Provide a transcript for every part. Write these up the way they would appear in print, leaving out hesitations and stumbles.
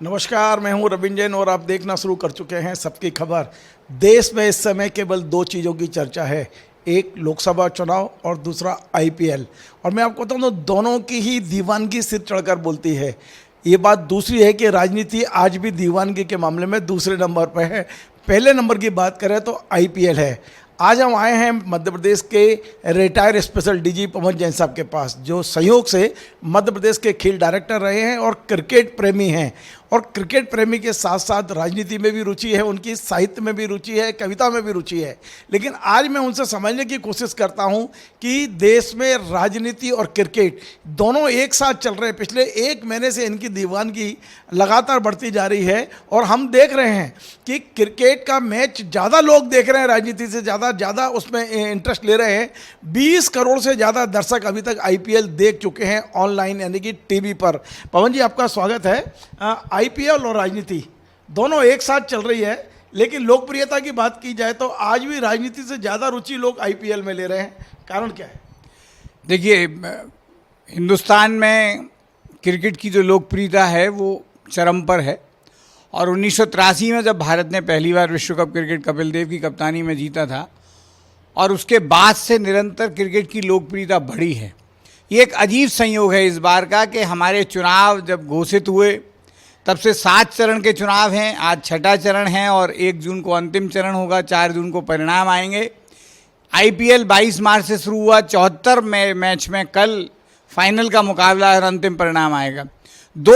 नमस्कार, मैं हूं रविंद्र जैन और आप देखना शुरू कर चुके हैं सबकी खबर। देश में इस समय केवल दो चीज़ों की चर्चा है, एक लोकसभा चुनाव और दूसरा आईपीएल। और मैं आपको बताऊं, दोनों की ही दीवानगी सिर चढ़कर बोलती है। ये बात दूसरी है कि राजनीति आज भी दीवानगी के मामले में दूसरे नंबर पर है। पहले नंबर की बात करें तो आईपीएल है। आज हम आए हैं मध्य प्रदेश के रिटायर्ड स्पेशल डीजी पवन जैन साहब के पास, जो संयोग से मध्य प्रदेश के खेल डायरेक्टर रहे हैं और क्रिकेट प्रेमी हैं। और क्रिकेट प्रेमी के साथ साथ राजनीति में भी रुचि है, उनकी साहित्य में भी रुचि है, कविता में भी रुचि है। लेकिन आज मैं उनसे समझने की कोशिश करता हूं कि देश में राजनीति और क्रिकेट दोनों एक साथ चल रहे हैं। पिछले एक महीने से इनकी दीवानगी लगातार बढ़ती जा रही है और हम देख रहे हैं कि क्रिकेट का मैच ज़्यादा लोग देख रहे हैं, राजनीति से ज़्यादा उसमें इंटरेस्ट ले रहे हैं। 20 करोड़ से ज़्यादा दर्शक अभी तक आईपीएल देख चुके हैं ऑनलाइन, यानी कि टीवी पर। पवन जी, आपका स्वागत है। आईपीएल और राजनीति दोनों एक साथ चल रही है, लेकिन लोकप्रियता की बात की जाए तो आज भी राजनीति से ज़्यादा रुचि लोग आईपीएल में ले रहे हैं। कारण क्या है? देखिए, हिंदुस्तान में क्रिकेट की जो लोकप्रियता है वो चरम पर है। और 1983 में जब भारत ने पहली बार विश्व कप क्रिकेट कपिल देव की कप्तानी में जीता था, और उसके बाद से निरंतर क्रिकेट की लोकप्रियता बढ़ी है। ये एक अजीब संयोग है इस बार का कि हमारे चुनाव जब घोषित हुए तब से 7 चरण के चुनाव हैं, आज 6ठा चरण है और 1 जून को अंतिम चरण होगा, 4 जून को परिणाम आएंगे। आईपीएल 22 मार्च से शुरू हुआ, 74 मैच में कल फाइनल का मुकाबला और अंतिम परिणाम आएगा। 2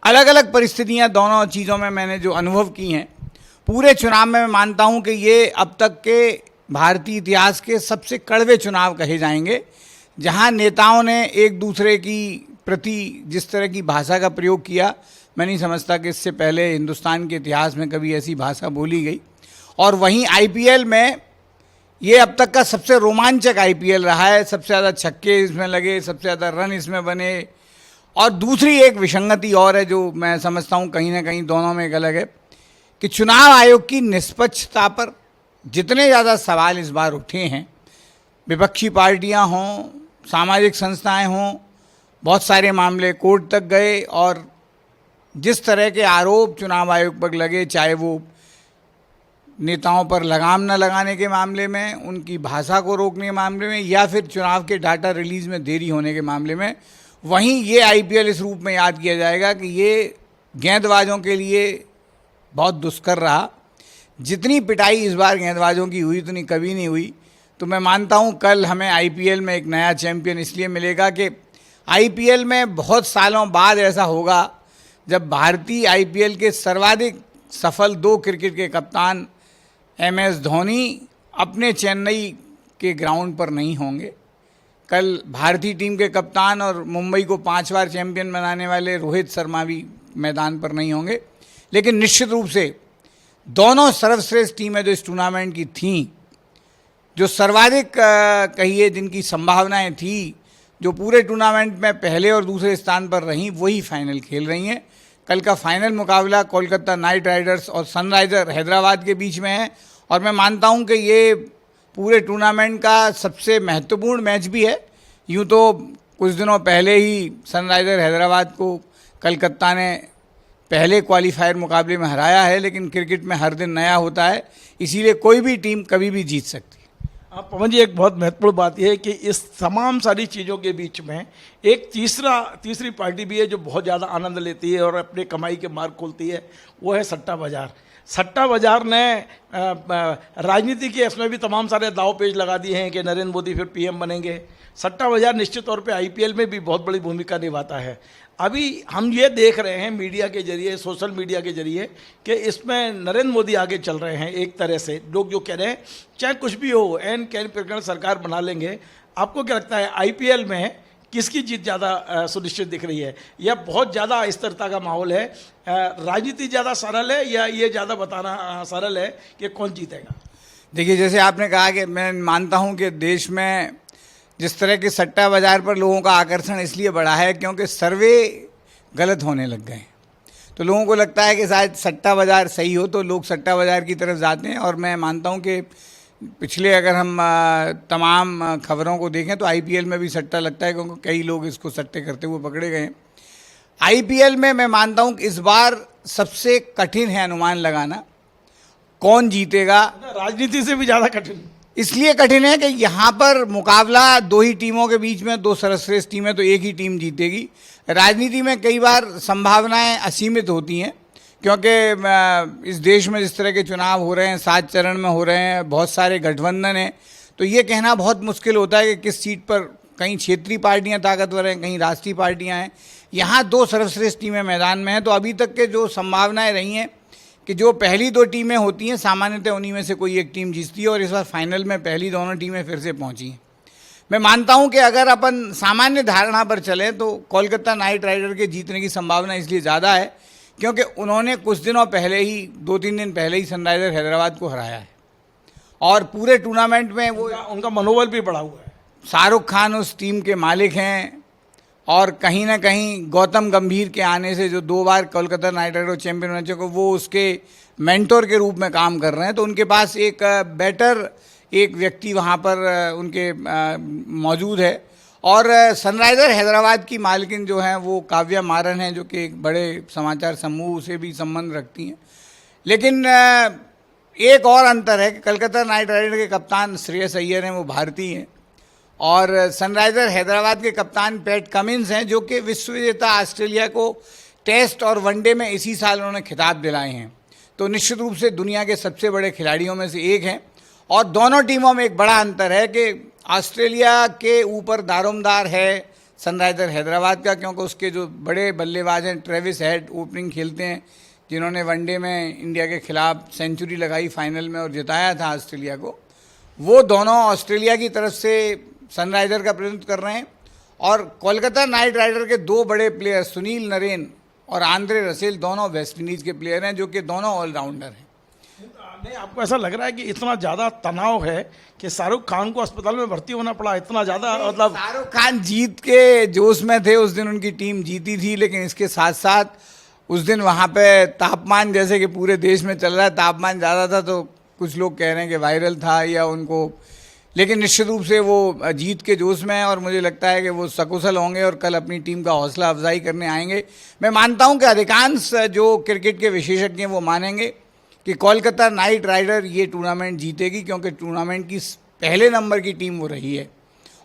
अलग अलग परिस्थितियां दोनों चीज़ों में मैंने जो अनुभव की हैं, पूरे चुनाव में मैं मानता हूं कि ये अब तक के भारतीय इतिहास के सबसे कड़वे चुनाव कहे जाएंगे, जहां नेताओं ने एक दूसरे की प्रति जिस तरह की भाषा का प्रयोग किया, मैं नहीं समझता कि इससे पहले हिंदुस्तान के इतिहास में कभी ऐसी भाषा बोली गई। और वहीं आईपीएल में ये अब तक का सबसे रोमांचक आईपीएल रहा है। सबसे ज़्यादा छक्के इसमें लगे, सबसे ज़्यादा रन इसमें बने। और दूसरी एक विसंगति और है जो मैं समझता हूँ कहीं ना कहीं दोनों में एक अलग है, कि चुनाव आयोग की निष्पक्षता पर जितने ज़्यादा सवाल इस बार उठे हैं, विपक्षी पार्टियाँ हों, सामाजिक संस्थाएँ हों, बहुत सारे मामले कोर्ट तक गए। और जिस तरह के आरोप चुनाव आयोग पर लगे, चाहे वो नेताओं पर लगाम न लगाने के मामले में, उनकी भाषा को रोकने के मामले में, या फिर चुनाव के डाटा रिलीज़ में देरी होने के मामले में, वहीं ये आईपीएल इस रूप में याद किया जाएगा कि ये गेंदबाजों के लिए बहुत दुष्कर रहा। जितनी पिटाई इस बार गेंदबाजों की हुई उतनी कभी नहीं हुई। तो मैं मानता हूँ कल हमें आईपीएल में एक नया चैंपियन इसलिए मिलेगा कि आईपीएल में बहुत सालों बाद ऐसा होगा जब भारतीय आईपीएल के सर्वाधिक सफल 2 क्रिकेट के कप्तान एमएस धोनी अपने चेन्नई के ग्राउंड पर नहीं होंगे। कल भारतीय टीम के कप्तान और मुंबई को 5 बार चैंपियन बनाने वाले रोहित शर्मा भी मैदान पर नहीं होंगे। लेकिन निश्चित रूप से दोनों सर्वश्रेष्ठ टीमें जो इस टूर्नामेंट की थीं, जो सर्वाधिक कहिए जिनकी संभावनाएं थी, जो पूरे टूर्नामेंट में पहले और दूसरे स्थान पर रहीं, वही फाइनल खेल रही हैं। कल का फाइनल मुकाबला कोलकाता नाइट राइडर्स और सनराइजर हैदराबाद के बीच में है। और मैं मानता हूं कि ये पूरे टूर्नामेंट का सबसे महत्वपूर्ण मैच भी है। यूँ तो कुछ दिनों पहले ही सनराइजर हैदराबाद को कलकत्ता ने पहले क्वालिफायर मुकाबले में हराया है, लेकिन क्रिकेट में हर दिन नया होता है, इसीलिए कोई भी टीम कभी भी जीत सकती है। पवन जी, एक बहुत महत्वपूर्ण बात यह है कि इस तमाम सारी चीज़ों के बीच में एक तीसरी पार्टी भी है जो बहुत ज़्यादा आनंद लेती है और अपने कमाई के मार्ग खोलती है, वो है सट्टा बाज़ार। सट्टा बाज़ार ने राजनीति के इसमें भी तमाम सारे दाव पेच लगा दिए हैं कि नरेंद्र मोदी फिर पीएम बनेंगे। सट्टा बाज़ार निश्चित तौर पे आईपीएल में भी बहुत बड़ी भूमिका निभाता है। अभी हम ये देख रहे हैं मीडिया के जरिए, सोशल मीडिया के जरिए, कि इसमें नरेंद्र मोदी आगे चल रहे हैं। एक तरह से लोग जो कह रहे हैं चाहे कुछ भी हो, एन कैन प्रकरण सरकार बना लेंगे। आपको क्या लगता है आईपीएल में किसकी जीत ज़्यादा सुनिश्चित दिख रही है, या बहुत ज़्यादा स्थिरता का माहौल है? राजनीति ज़्यादा सरल है या ये ज़्यादा बताना सरल है कि कौन जीतेगा? देखिए, जैसे आपने कहा कि मैं मानता हूं कि देश में जिस तरह के सट्टा बाज़ार पर लोगों का आकर्षण इसलिए बढ़ा है क्योंकि सर्वे गलत होने लग गए। तो लोगों को लगता है कि शायद सट्टा बाज़ार सही हो तो लोग सट्टा बाज़ार की तरफ जाते हैं। और मैं मानता हूं कि पिछले अगर हम तमाम खबरों को देखें तो आईपीएल में भी सट्टा लगता है, क्योंकि कई लोग इसको सट्टे करते हुए पकड़े गए हैं। आईपीएल में मैं मानता हूं कि इस बार सबसे कठिन है अनुमान लगाना कौन जीतेगा। राजनीति से भी ज़्यादा कठिन। इसलिए कठिन है कि यहाँ पर मुकाबला दो ही टीमों के बीच में, दो सर्वश्रेष्ठ टीमें, तो एक ही टीम जीतेगी। राजनीति में कई बार संभावनाएं असीमित होती हैं, क्योंकि इस देश में जिस तरह के चुनाव हो रहे हैं, 7 चरण में हो रहे हैं, बहुत सारे गठबंधन हैं, तो ये कहना बहुत मुश्किल होता है कि किस सीट पर, कहीं क्षेत्रीय पार्टियां ताकतवर हैं, कहीं राष्ट्रीय पार्टियां हैं। यहाँ दो सर्वश्रेष्ठ टीमें मैदान में हैं, तो अभी तक के जो संभावनाएं रही हैं कि जो पहली 2 टीमें होती हैं सामान्यतः उन्हीं में से कोई एक टीम जीतती है, और इस बार फाइनल में पहली दोनों टीमें फिर से पहुंची हैं। मैं मानता हूं कि अगर अपन सामान्य धारणा पर चलें तो कोलकाता नाइट राइडर के जीतने की संभावना इसलिए ज़्यादा है क्योंकि उन्होंने कुछ दिनों पहले ही, 2-3 दिन पहले ही सनराइजर हैदराबाद को हराया है, और पूरे टूर्नामेंट में वो उनका मनोबल भी बढ़ा हुआ है। शाहरुख खान उस टीम के मालिक हैं, और कहीं ना कहीं गौतम गंभीर के आने से, जो 2 बार कोलकाता नाइट राइडर चैंपियन बन चुके, वो उसके मेंटोर के रूप में काम कर रहे हैं। तो उनके पास एक बेटर एक व्यक्ति वहाँ पर उनके मौजूद है। और सनराइजर हैदराबाद की मालकिन जो हैं वो काव्या मारन हैं, जो कि एक बड़े समाचार समूह से भी संबंध रखती हैं। लेकिन एक और अंतर है कि कोलकाता नाइट राइडर के कप्तान श्रेयस अय्यर हैं, वो भारतीय हैं, और सनराइजर हैदराबाद के कप्तान पैट कमिंस हैं, जो कि विश्व विजेता ऑस्ट्रेलिया को टेस्ट और वनडे में इसी साल उन्होंने खिताब दिलाए हैं। तो निश्चित रूप से दुनिया के सबसे बड़े खिलाड़ियों में से एक हैं। और दोनों टीमों में एक बड़ा अंतर है कि ऑस्ट्रेलिया के ऊपर दारोमदार है सनराइजर हैदराबाद का, क्योंकि उसके जो बड़े बल्लेबाज हैं, ट्रेविस हेड ओपनिंग खेलते हैं, जिन्होंने वनडे में इंडिया के खिलाफ सेंचुरी लगाई फाइनल में और जिताया था ऑस्ट्रेलिया को। वो दोनों ऑस्ट्रेलिया की तरफ से सनराइजर का प्रतिनिधित्व कर रहे हैं। और कोलकाता नाइट राइडर के 2 बड़े प्लेयर सुनील नरेन और आंद्रे रसेल दोनों वेस्ट इंडीज़ के प्लेयर हैं, जो कि दोनों ऑलराउंडर हैं। नहीं, आपको ऐसा लग रहा है कि इतना ज़्यादा तनाव है कि शाहरुख खान को अस्पताल में भर्ती होना पड़ा, इतना ज़्यादा? मतलब शाहरुख खान जीत के जोश में थे, उस दिन उनकी टीम जीती थी, लेकिन इसके साथ साथ उस दिन वहाँ पे तापमान, जैसे कि पूरे देश में चल रहा है, तापमान ज़्यादा था, तो कुछ लोग कह रहे हैं कि वायरल था या उनको, लेकिन निश्चित रूप से वो जीत के जोश में है, और मुझे लगता है कि वो सकुशल होंगे और कल अपनी टीम का हौसला अफजाई करने आएंगे। मैं मानता हूं कि अधिकांश जो क्रिकेट के विशेषज्ञ हैं वो मानेंगे कि कोलकाता नाइट राइडर ये टूर्नामेंट जीतेगी, क्योंकि टूर्नामेंट की पहले नंबर की टीम वो रही है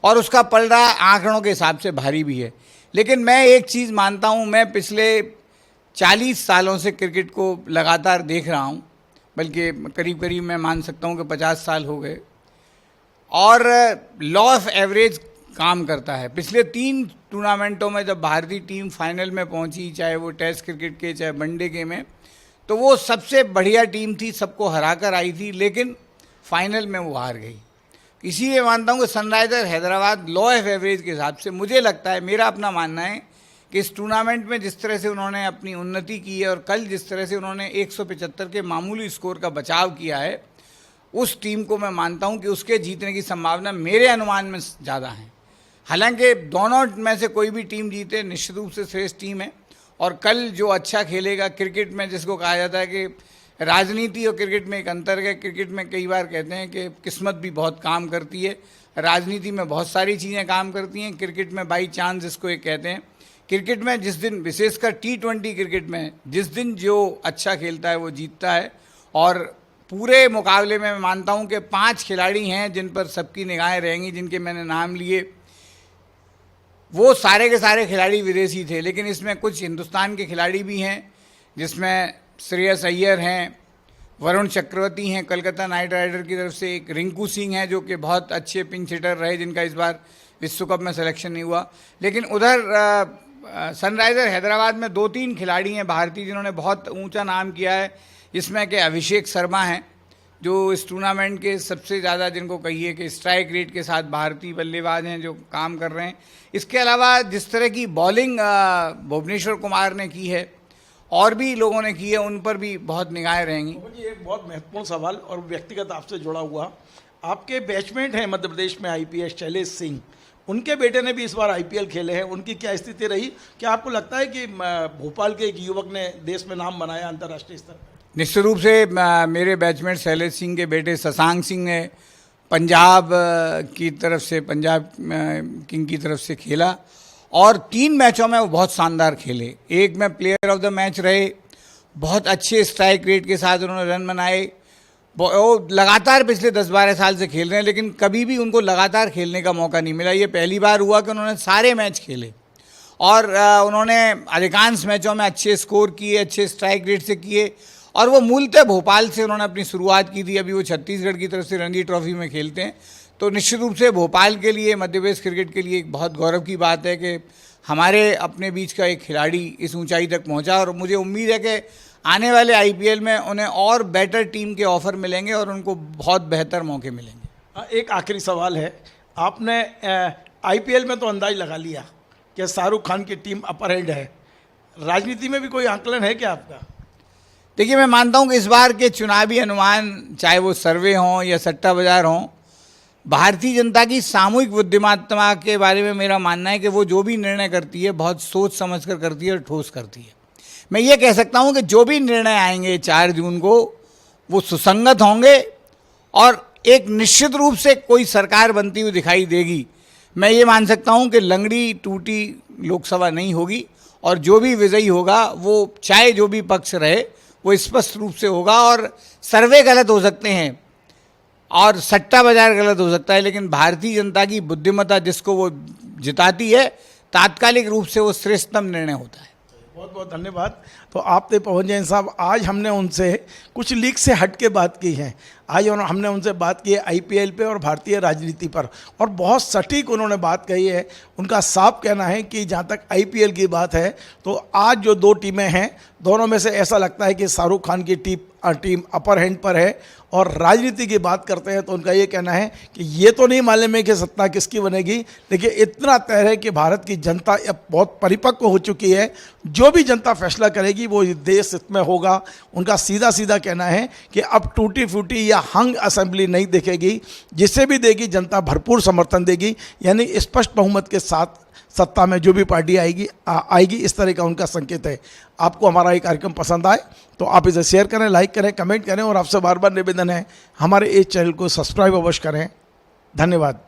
और उसका पलड़ा आंकड़ों के हिसाब से भारी भी है। लेकिन मैं एक चीज़ मानता हूँ, मैं पिछले 40 सालों से क्रिकेट को लगातार देख रहा हूँ, बल्कि करीब करीब मैं मान सकता हूँ कि 50 साल हो गए, और लॉ ऑफ एवरेज काम करता है। पिछले 3 टूर्नामेंटों में जब भारतीय टीम फाइनल में पहुंची, चाहे वो टेस्ट क्रिकेट के चाहे वनडे के में, तो वो सबसे बढ़िया टीम थी, सबको हराकर आई थी, लेकिन फाइनल में वो हार गई। इसीलिए मानता हूँ कि Sunriser Hyderabad law of average के हिसाब से, मुझे लगता है, मेरा अपना मानना है कि इस टूर्नामेंट में जिस तरह से उन्होंने अपनी उन्नति की है और कल जिस तरह से उन्होंने 175 के मामूली स्कोर का बचाव किया है, उस टीम को मैं मानता हूं कि उसके जीतने की संभावना मेरे अनुमान में ज़्यादा है। हालांकि दोनों में से कोई भी टीम जीते, निश्चित रूप से श्रेष्ठ टीम है। और कल जो अच्छा खेलेगा, क्रिकेट में जिसको कहा जाता है कि राजनीति और क्रिकेट में एक अंतर है, क्रिकेट में कई बार कहते हैं कि किस्मत भी बहुत काम करती है, राजनीति में बहुत सारी चीज़ें काम करती हैं, क्रिकेट में बाई चांस जिसको एक कहते हैं। क्रिकेट में जिस दिन, विशेषकर T20 क्रिकेट में, जिस दिन जो अच्छा खेलता है वो जीतता है। और पूरे मुकाबले में मैं मानता हूं कि 5 खिलाड़ी हैं जिन पर सबकी निगाहें रहेंगी, जिनके मैंने नाम लिए। वो सारे के सारे खिलाड़ी विदेशी थे, लेकिन इसमें कुछ हिंदुस्तान के खिलाड़ी भी हैं, जिसमें श्रेयस अय्यर हैं, वरुण चक्रवर्ती हैं कोलकाता नाइट राइडर की तरफ से, एक रिंकू सिंह हैं जो कि बहुत अच्छे पिंच हिटर रहे, जिनका इस बार विश्व कप में सिलेक्शन नहीं हुआ। लेकिन उधर सनराइजर हैदराबाद में 2-3 खिलाड़ी हैं भारतीय जिन्होंने बहुत ऊंचा नाम किया है, जिसमें कि अभिषेक शर्मा हैं, जो इस टूर्नामेंट के सबसे ज़्यादा, जिनको कहिए कि स्ट्राइक रेट के साथ भारतीय बल्लेबाज हैं जो काम कर रहे हैं। इसके अलावा जिस तरह की बॉलिंग भुवनेश्वर कुमार ने की है और भी लोगों ने की है, उन पर भी बहुत निगाहें रहेंगी। जी, एक बहुत महत्वपूर्ण सवाल और व्यक्तिगत आपसे जुड़ा हुआ, आपके बैचमेट हैं मध्य प्रदेश में IPS शैलेश सिंह, उनके बेटे ने भी इस बार IPL खेले हैं, उनकी क्या स्थिति रही? क्या आपको लगता है कि भोपाल के एक युवक ने देश में नाम बनाया अंतर्राष्ट्रीय स्तर पर? निश्चित रूप से मेरे बैचमेट शैलेश सिंह के बेटे शशांक सिंह ने पंजाब की तरफ से, पंजाब किंग की तरफ से खेला और 3 मैचों में वो बहुत शानदार खेले। एक में प्लेयर ऑफ द मैच रहे, बहुत अच्छे स्ट्राइक रेट के साथ उन्होंने रन बनाए। वो लगातार पिछले 10-12 साल से खेल रहे हैं, लेकिन कभी भी उनको लगातार खेलने का मौका नहीं मिला। ये पहली बार हुआ कि उन्होंने सारे मैच खेले और उन्होंने अधिकांश मैचों में अच्छे स्कोर किए, अच्छे स्ट्राइक रेट से किए। और वो मूलतः भोपाल से उन्होंने अपनी शुरुआत की थी। अभी वो छत्तीसगढ़ की तरफ से रणजी ट्रॉफी में खेलते हैं। तो निश्चित रूप से भोपाल के लिए, मध्य प्रदेश क्रिकेट के लिए एक बहुत गौरव की बात है कि हमारे अपने बीच का एक खिलाड़ी इस ऊंचाई तक पहुंचा। और मुझे उम्मीद है कि आने वाले आईपीएल में उन्हें और बेटर टीम के ऑफर मिलेंगे और उनको बहुत बेहतर मौके मिलेंगे। एक आखिरी सवाल है, आपने आईपीएल में तो अंदाज लगा लिया कि शाहरुख खान की टीम अपर हैंड है, राजनीति में भी कोई आंकलन है क्या आपका? देखिए, मैं मानता हूं कि इस बार के चुनावी अनुमान, चाहे वो सर्वे हों या सट्टा बाजार हों, भारतीय जनता की सामूहिक बुद्धिमत्ता के बारे में मेरा मानना है कि वो जो भी निर्णय करती है बहुत सोच समझ कर करती है और ठोस करती है। मैं ये कह सकता हूं कि जो भी निर्णय आएंगे 4 जून को, वो सुसंगत होंगे और एक निश्चित रूप से कोई सरकार बनती हुई दिखाई देगी। मैं ये मान सकता हूं कि लंगड़ी टूटी लोकसभा नहीं होगी और जो भी विजयी होगा वो, चाहे जो भी पक्ष रहे, वो स्पष्ट रूप से होगा। और सर्वे गलत हो सकते हैं और सट्टा बाजार गलत हो सकता है, लेकिन भारतीय जनता की बुद्धिमत्ता जिसको वो जिताती है, तात्कालिक रूप से वो श्रेष्ठतम निर्णय होता है। बहुत बहुत धन्यवाद। तो आपने पवन जैन साहब, आज हमने उनसे कुछ लीग से हट के बात की है। आज हमने उनसे बात की है आईपीएल पे और भारतीय राजनीति पर, और बहुत सटीक उन्होंने बात कही है। उनका साफ कहना है कि जहाँ तक आईपीएल की बात है, तो आज जो 2 टीमें हैं, दोनों में से ऐसा लगता है कि शाहरुख खान की टीम अपर हैंड पर है। और राजनीति की बात करते हैं तो उनका ये कहना है कि ये तो नहीं मालूम है कि सत्ता किसकी बनेगी, लेकिन इतना तय है कि भारत की जनता अब बहुत परिपक्व हो चुकी है। जो भी जनता फैसला करेगी वो देश हित में होगा। उनका सीधा सीधा कहना है कि अब टूटी फूटी या हंग असेंबली नहीं दिखेगी, जिसे भी देगी जनता भरपूर समर्थन देगी, यानी स्पष्ट बहुमत के साथ सत्ता में जो भी पार्टी आएगी, इस तरह का उनका संकेत है। आपको हमारा ये कार्यक्रम पसंद आए तो आप इसे शेयर करें, लाइक करें, कमेंट करें, और आपसे बार बार निवेदन है हमारे इस चैनल को सब्सक्राइब अवश्य करें। धन्यवाद।